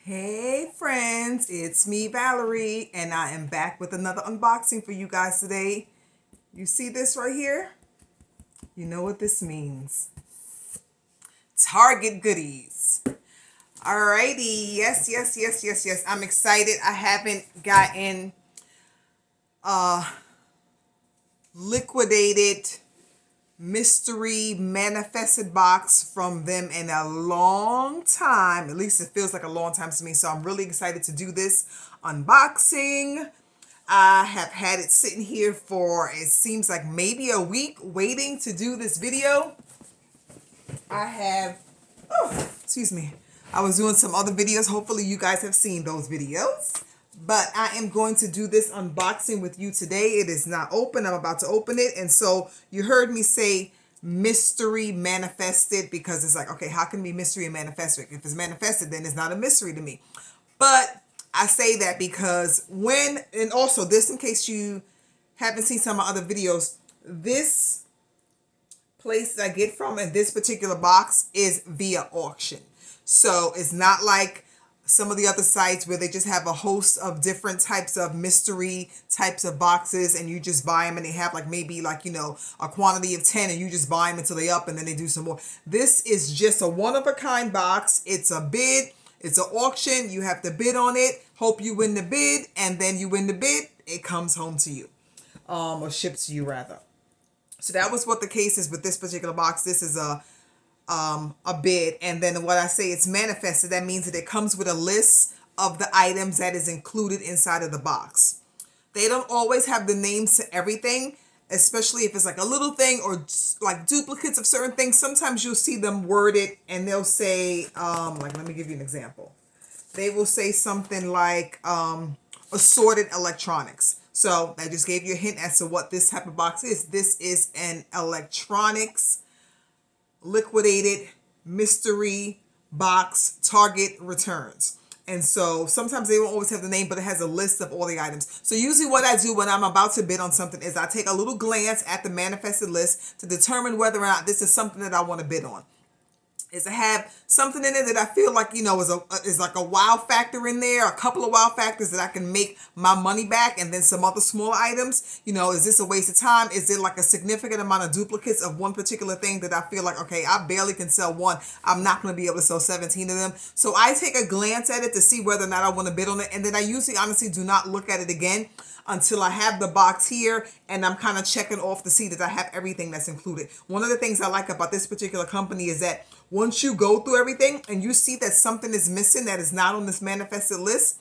Hey friends, it's me Valerie and I am back with another unboxing for you guys today. You see this right here? You know what this means. Target goodies. Alrighty, yes. I'm excited. I haven't gotten liquidated mystery manifested box from them in a long time. At least it feels like a long time to me. So I'm really excited to do this unboxing. I have had it sitting here for, it seems like maybe a week waiting to do this video. I have, excuse me. I was doing some other videos. Hopefully you guys have seen those videos. But I am going to do this unboxing with you today. It is not open. I'm about to open it. And so you heard me say mystery manifested because it's like, okay, how can it be mystery and manifested? If it's manifested, then it's not a mystery to me. But I say that because and also this in case you haven't seen some of my other videos, this place that I get from in this particular box is via auction. So it's not like some of the other sites where they just have a host of different types of mystery types of boxes and you just buy them and they have like maybe like, a quantity of 10 and you just buy them until they up and then they do some more. This is just a one-of-a-kind box. It's a bid. It's an auction. You have to bid on it. Hope you win the bid, and then you win the bid. It comes home to you, or shipped to you rather. So that was what the case is with this particular box. This is a bid, and then what I say it's manifested, that means that it comes with a list of the items that is included inside of the box. They don't always have the names to everything, especially if it's like a little thing or like duplicates of certain things. Sometimes you'll see them worded and they'll say, like, let me give you an example. They will say something like assorted electronics. So I just gave you a hint as to what this type of box is. This is an electronics liquidated mystery box Target returns. And so sometimes they won't always have the name, but it has a list of all the items. So usually what I do when I'm about to bid on something is I take a little glance at the manifested list to determine whether or not this is something that I want to bid on. Is to have something in it that I feel like, is like a wow factor in there, a couple of wow factors that I can make my money back, and then some other small items. Is this a waste of time? Is there like a significant amount of duplicates of one particular thing that I feel like, okay, I barely can sell one. I'm not going to be able to sell 17 of them. So I take a glance at it to see whether or not I want to bid on it. And then I usually honestly do not look at it again until I have the box here and I'm kind of checking off to see that I have everything that's included. One of the things I like about this particular company is that once you go through everything and you see that something is missing that is not on this manifested list,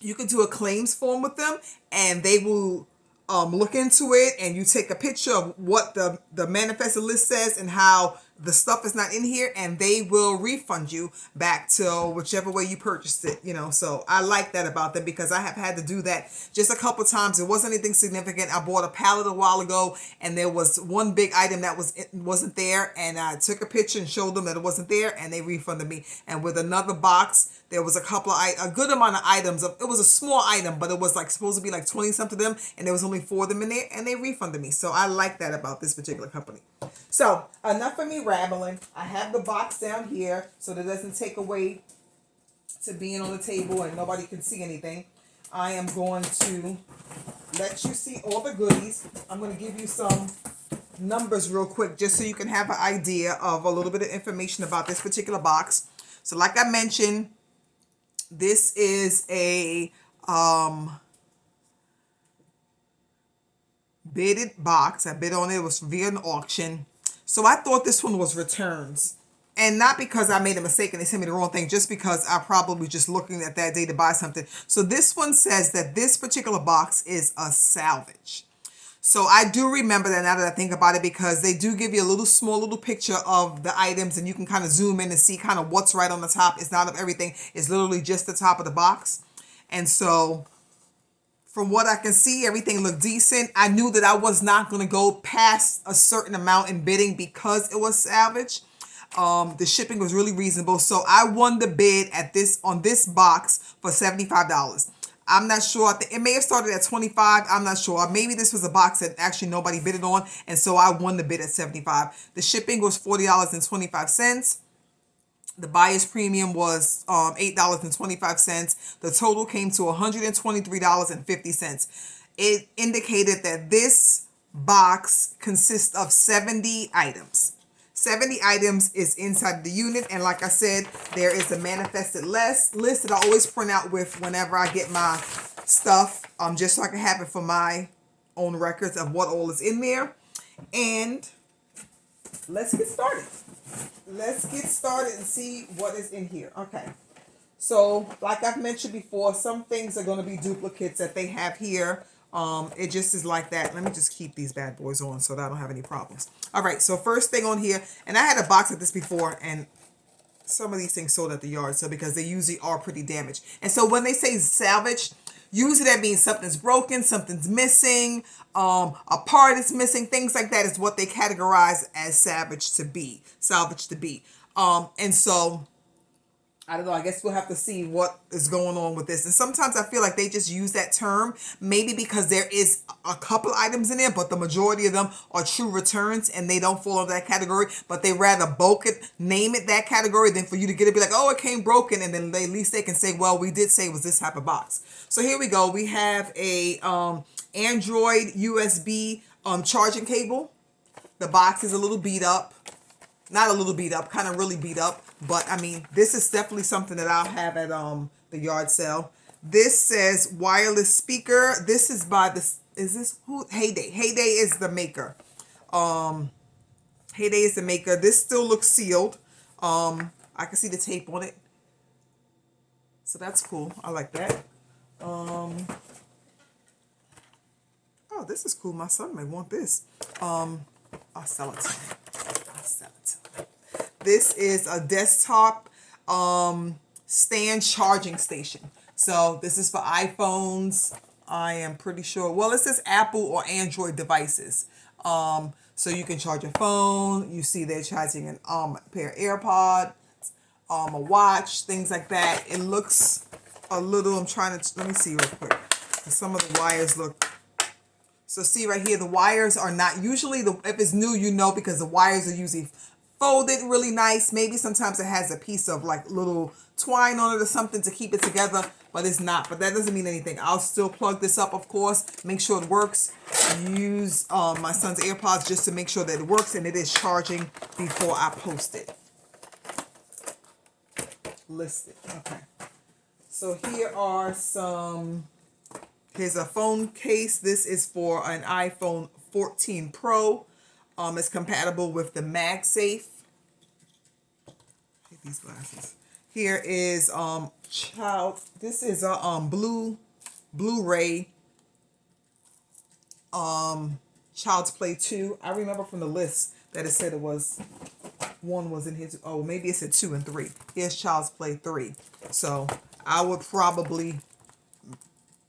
you can do a claims form with them and they will look into it, and you take a picture of what the manifested list says and how the stuff is not in here, and they will refund you back to whichever way you purchased it, So I like that about them because I have had to do that just a couple times. It wasn't anything significant. I bought a pallet a while ago and there was one big item that wasn't there, and I took a picture and showed them that it wasn't there and they refunded me. And with another box, there was a good amount of items. It was a small item, but it was like supposed to be like 20 something of them, and there was only 4 of them in there, and they refunded me. So I like that about this particular company. So enough of me rambling. I have the box down here so that it doesn't take away to being on the table and nobody can see anything. I am going to let you see all the goodies. I'm going to give you some numbers real quick just so you can have an idea of a little bit of information about this particular box. So like I mentioned, this is a bidded box. I bid on it. It was via an auction. So I thought this one was returns. And not because I made a mistake and they sent me the wrong thing, just because I probably just looking at that day to buy something. So this one says that this particular box is a salvage. So I do remember that now that I think about it, because they do give you a small little picture of the items and you can kind of zoom in and see kind of what's right on the top. It's not of everything. It's literally just the top of the box. And so from what I can see, everything looked decent. I knew that I was not going to go past a certain amount in bidding because it was salvage. The shipping was really reasonable. So I won the bid on this box for $75. I'm not sure. It may have started at 25. I'm not sure. Maybe this was a box that actually nobody bidded on, and so I won the bid at 75. The shipping was $40.25. The buyer's premium was $8.25. The total came to $123.50. It indicated that this box consists of 70 items. 70 items is inside the unit, and like I said, there is a manifested list that I always print out with whenever I get my stuff, just so I can have it for my own records of what all is in there. And let's get started. Let's get started and see what is in here. Okay. So, like I've mentioned before, some things are going to be duplicates that they have here. It just is like that. Let me just keep these bad boys on so that I don't have any problems. All right. So, first thing on here, and I had a box of this before, and some of these things sold at the yard, so because they usually are pretty damaged. And so when they say salvage, usually that means something's broken, something's missing, a part is missing, things like that is what they categorize as salvage to be. And so I don't know, I guess we'll have to see what is going on with this. And sometimes I feel like they just use that term, maybe because there is a couple items in there, but the majority of them are true returns and they don't fall into that category, but they rather bulk it, name it that category than for you to get it, be like, oh, it came broken. And then at least they can say, well, we did say it was this type of box. So here we go. We have a Android USB charging cable. The box is a little beat up. Not a little beat up, kind of really beat up. But, I mean, this is definitely something that I'll have at the yard sale. This says wireless speaker. This is by this, is this who? Heyday. Heyday is the maker. Heyday is the maker. This still looks sealed. I can see the tape on it. So that's cool. I like that. Oh, this is cool. My son may want this. I'll sell it to him. This is a desktop stand charging station. So this is for iPhones. I am pretty sure. Well, it says Apple or Android devices. So you can charge your phone. You see they're charging an pair of AirPods, a watch, things like that. It looks a little. I'm trying to let me see real quick. Some of the wires look. So see right here, the wires are not usually if it's new, you know, because the wires are usually folded really nice. Maybe sometimes it has a piece of like little twine on it or something to keep it together, but it's not. But that doesn't mean anything. I'll still plug this up, of course, make sure it works. Use my son's AirPods just to make sure that it works and it is charging before I post it. Listed. Okay. So here are some. Here's a phone case. This is for an iPhone 14 Pro. It's compatible with the MagSafe. Get these glasses. Here is This is a Blu-ray Child's Play 2. I remember from the list that it said it was one was in here. Oh, maybe it said 2 and 3. Here's Child's Play 3. So I would probably.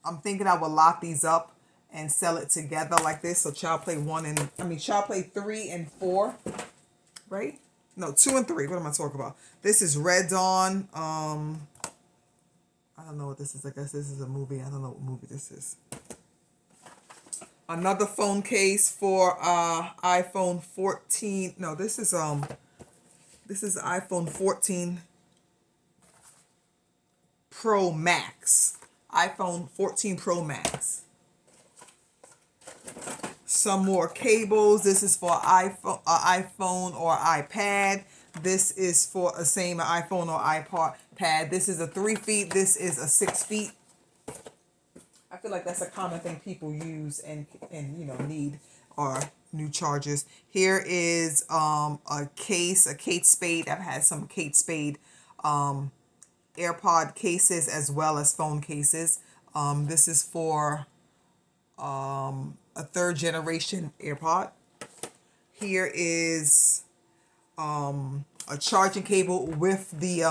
I'm thinking I will lock these up and sell it together like this. So Child Play 3 and 4, right? No, 2 and 3. What am I talking about? This is Red Dawn. I don't know what this is. I guess this is a movie. I don't know what movie this is. Another phone case for iPhone 14. No, this is iPhone 14 Pro Max. iPhone 14 Pro Max. Some more cables. This is for iPhone or iPad. This is for the same iPhone or iPad. This is a 3 feet. This is a 6 feet. I feel like that's a common thing people use and need are new chargers. Here is a Kate Spade. I've had some Kate Spade AirPod cases as well as phone cases. This is for a 3rd generation AirPod. Here is a charging cable with the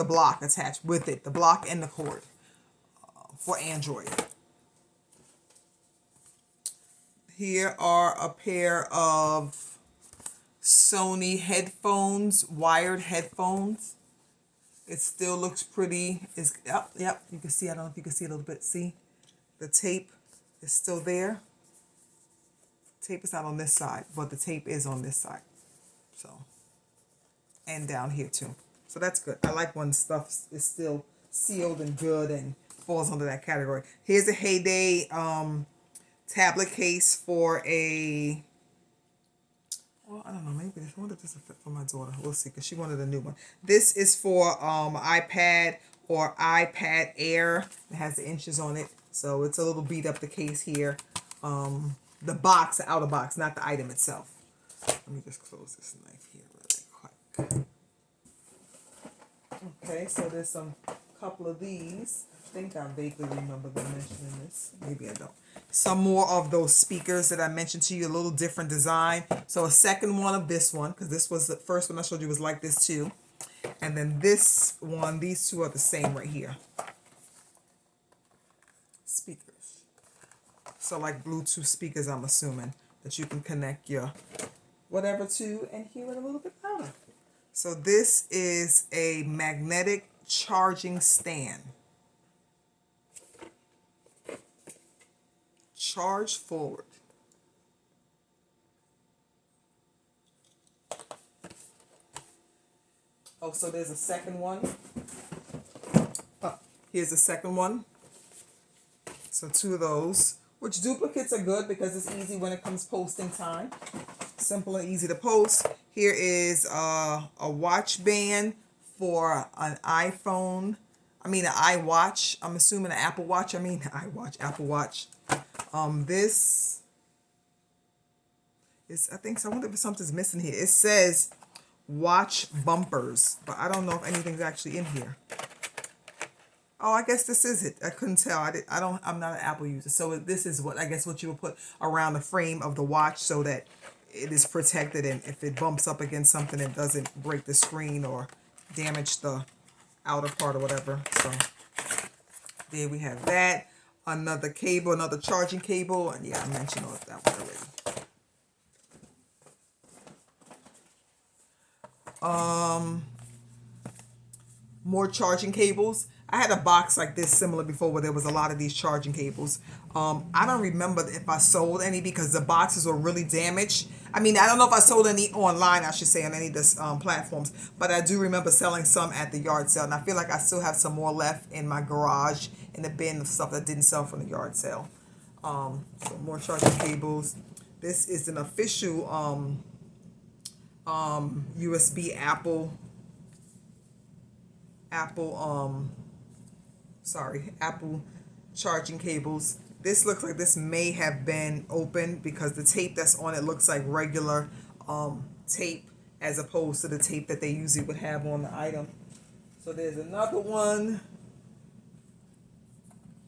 block attached with it, the block and the cord for Android. Here are a pair of Sony headphones, wired headphones. It still looks pretty. Yep. You can see. I don't know if you can see a little bit. See, the tape is still there. Tape is not on this side, but the tape is on this side. So and down here too. So that's good. I like when stuff is still sealed and good and falls under that category. Here's a Heyday tablet case for a, well, I don't know, maybe I wonder if this is fit for my daughter. We'll see, because she wanted a new one. This is for iPad or iPad Air. It has the inches on it, so it's a little beat up, the case here. The box, the outer box, not the item itself. Let me just close this knife here really quick. Okay, so there's some couple of these. I think I vaguely remember them mentioning this. Maybe I don't. Some more of those speakers that I mentioned to you, a little different design. So a second one of this one, because this was the first one I showed you was like this too. And then this one, these two are the same right here. Speakers. So like Bluetooth speakers, I'm assuming, that you can connect your whatever to and hear it a little bit louder. So this is a magnetic charging stand. Charge forward. Oh, so there's a second one. Oh, here's the second one. So two of those, which duplicates are good because it's easy when it comes posting time. Simple and easy to post. Here is a watch band for an iPhone. I mean an iWatch. I'm assuming an Apple Watch. I mean iWatch, Apple Watch. This is, I think so. I wonder if something's missing here. It says watch bumpers, but I don't know if anything's actually in here. Oh, I guess this is it. I couldn't tell. I'm not an Apple user. So this is what, I guess, what you would put around the frame of the watch so that it is protected, and if it bumps up against something, it doesn't break the screen or damage the outer part or whatever. So there we have that. Another cable, another charging cable. And yeah, I mentioned all of that one already. More charging cables. I had a box like this similar before where there was a lot of these charging cables. I don't remember if I sold any because the boxes were really damaged. I mean, I don't know if I sold any online, I should say, on any of the platforms, but I do remember selling some at the yard sale, and I feel like I still have some more left in my garage in the bin of stuff that didn't sell from the yard sale. So more charging cables. This is an official USB Apple charging cables. This looks like this may have been opened because the tape that's on it looks like regular tape as opposed to the tape that they usually would have on the item. So there's another one.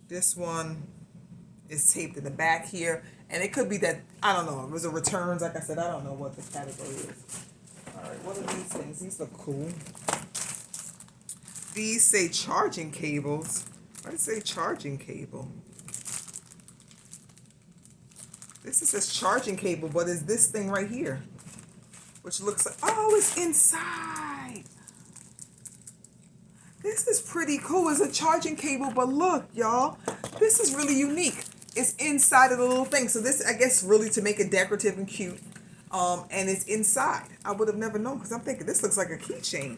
This one is taped in the back here, and it could be that, I don't know, it was a returns. Like I said, I don't know what the category is. All right, what are these things? These look cool. These say charging cables. Why does it say charging cable? This is this charging cable, but it's this thing right here, which looks like, oh, it's inside. This is pretty cool. It's a charging cable, but look, y'all, this is really unique. It's inside of the little thing. So this, I guess, really to make it decorative and cute. And it's inside. I would have never known because I'm thinking this looks like a keychain.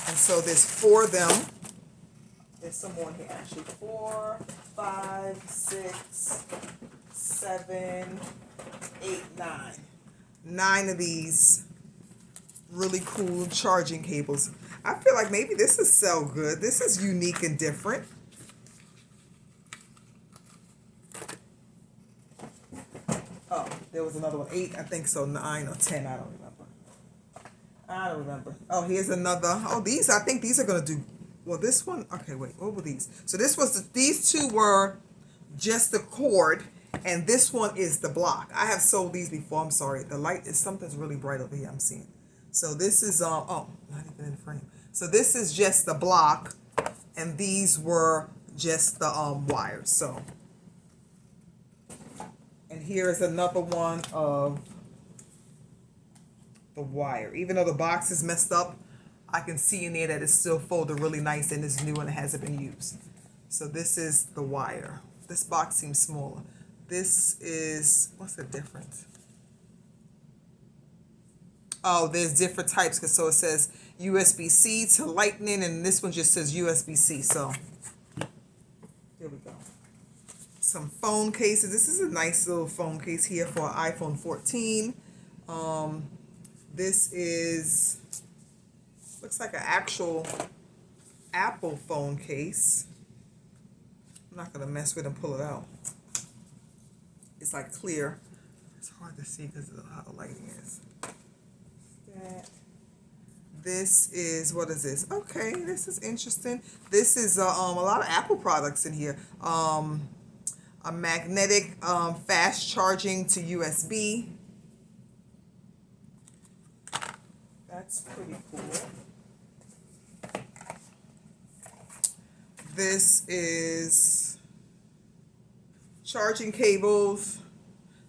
And so there's 4 of them. There's some more here actually. 4, 5, 6, 7, 8, 9. 9 of these really cool charging cables. I feel like maybe this is so good. This is unique and different. Oh, there was another one. 8, I think so. 9 or 10, I don't remember. Oh, here's another. Oh, these, I think these are going to do, well, this one, okay, wait, what were these? So this was, these 2 were just the cord, and this one is the block. I have sold these before. I'm sorry. The light is, something's really bright over here I'm seeing. So this is, oh, not even in the frame. So this is just the block, and these were just the wires. So, and here is another one of the wire. Even though the box is messed up, I can see in there that it's still folded really nice and it's new and it hasn't been used. So this is the wire. This box seems smaller. This is, what's the difference? Oh, there's different types, because so it says USB-C to Lightning, and this one just says USB-C. So here we go. Some phone cases. This is a nice little phone case here for an iPhone 14. This is, looks like an actual Apple phone case. I'm not going to mess with it and pull it out. It's like clear. It's hard to see because of how the lighting is. This is, what is this? Okay, this is interesting. This is a lot of Apple products in here. A magnetic fast charging to USB. That's pretty cool. This is charging cables.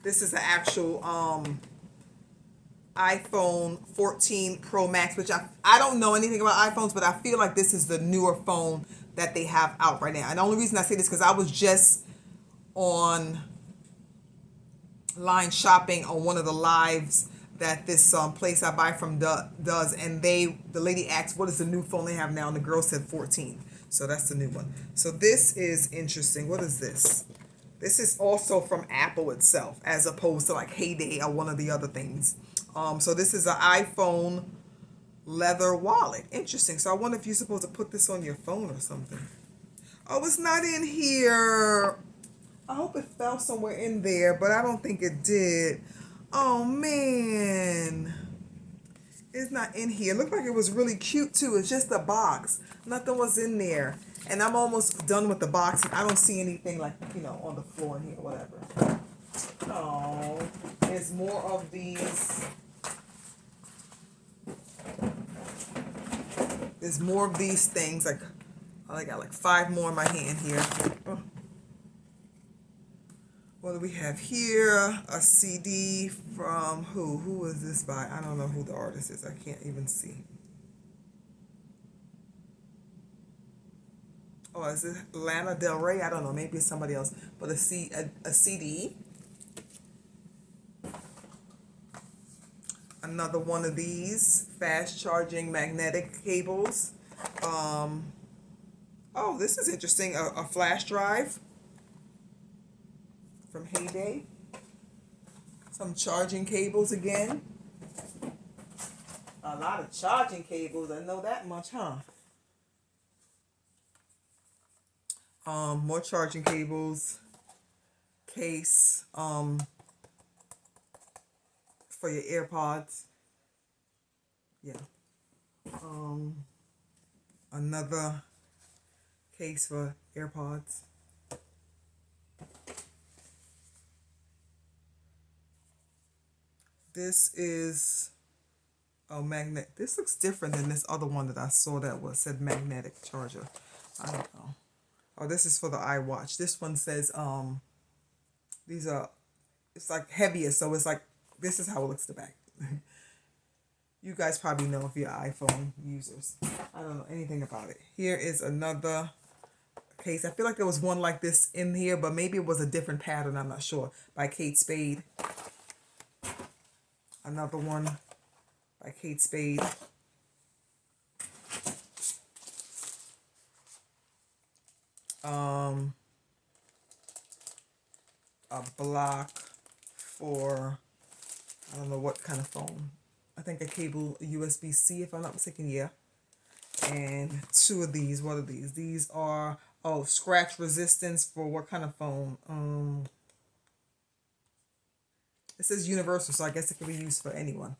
This is the actual iPhone 14 Pro Max, which I don't know anything about iPhones, but I feel like this is the newer phone that they have out right now. And the only reason I say this is because I was just on line shopping on one of the lives that this place I buy from does, and the lady asked what is the new phone they have now, and the girl said 14. So that's the new one. So this is interesting. What is this? This is also from Apple itself, as opposed to like Heyday or one of the other things. So this is an iPhone leather wallet. Interesting. So I wonder if you're supposed to put this on your phone or something. Oh, it's not in here. I hope it fell somewhere in there, but I don't think it did. Oh, man. It's not in here. It looked like it was really cute, too. It's just a box. Nothing was in there. And I'm almost done with the box. I don't see anything like, on the floor in here or whatever. Oh, there's more of these. There's more of these things. Like, I got like 5 more in my hand here. Oh. What do we have here? A CD from who? Who is this by? I don't know who the artist is. I can't even see. Oh, is it Lana Del Rey? I don't know. Maybe it's somebody else. But a CD. Another one of these fast charging magnetic cables. Oh, this is interesting. A flash drive from Heyday. Some charging cables again. A lot of charging cables. I know that much, huh? More charging cables. Case. For your AirPods. Yeah. Another case for AirPods. This is a magnet. This looks different than this other one that I saw that said magnetic charger. I don't know. Oh, this is for the iWatch. This one says these are, it's like heavier, so it's like, this is how it looks the back. You guys probably know if you're iPhone users. I don't know anything about it. Here is another case. I feel like there was one like this in here, but maybe it was a different pattern. I'm not sure. By Kate Spade. Another one by Kate Spade. A block for, I don't know what kind of phone. I think a cable USB-C, if I'm not mistaken. Yeah. And 2 of these. What are these? These are, scratch resistance for what kind of phone? It says universal, so I guess it can be used for anyone.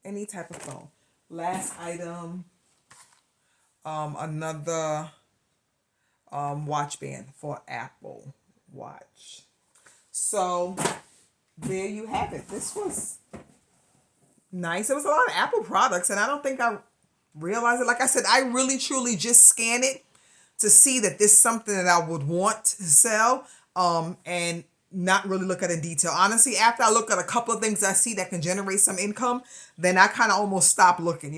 Any type of phone. Last item. Another watch band for Apple Watch. So there you have it. This was nice. It was a lot of Apple products, and I don't think I realized it. Like I said, I really truly just scan it to see that this is something that I would want to sell, and not really look at it in detail. Honestly, after I look at a couple of things I see that can generate some income, then I kind of almost stop looking,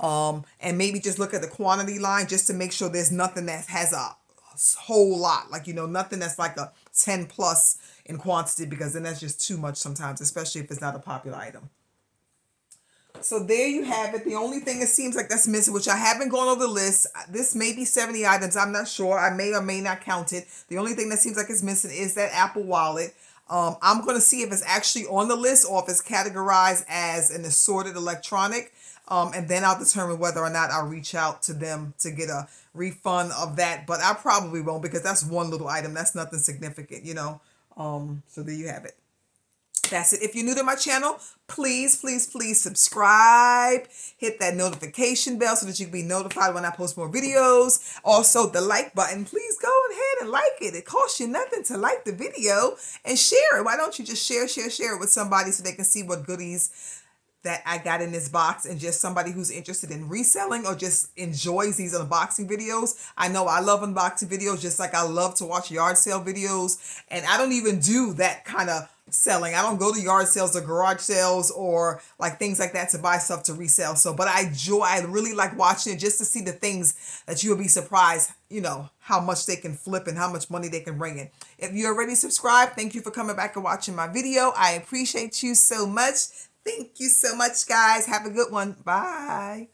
and maybe just look at the quantity line just to make sure there's nothing that has a whole lot, like, nothing that's like a 10 plus in quantity, because then that's just too much sometimes, especially if it's not a popular item. So there you have it. The only thing it seems like that's missing, which I haven't gone over the list. This may be 70 items. I'm not sure. I may or may not count it. The only thing that seems like it's missing is that Apple Wallet. I'm going to see if it's actually on the list or if it's categorized as an assorted electronic. And then I'll determine whether or not I'll reach out to them to get a refund of that. But I probably won't, because that's one little item. That's nothing significant, you know. So there you have it. That's it. If you're new to my channel, please, please, please subscribe. Hit that notification bell so that you can be notified when I post more videos. Also, the like button. Please go ahead and like it. It costs you nothing to like the video and share it. Why don't you just share it with somebody so they can see what goodies that I got in this box, and just somebody who's interested in reselling or just enjoys these unboxing videos. I know I love unboxing videos just like I love to watch yard sale videos, and I don't even do that kind of selling. I don't go to yard sales or garage sales or like things like that to buy stuff to resell. So, but I really like watching it just to see the things that you'll be surprised, you know, how much they can flip and how much money they can bring in. If you're already subscribed, thank you for coming back and watching my video. I appreciate you so much. Thank you so much, guys. Have a good one. Bye.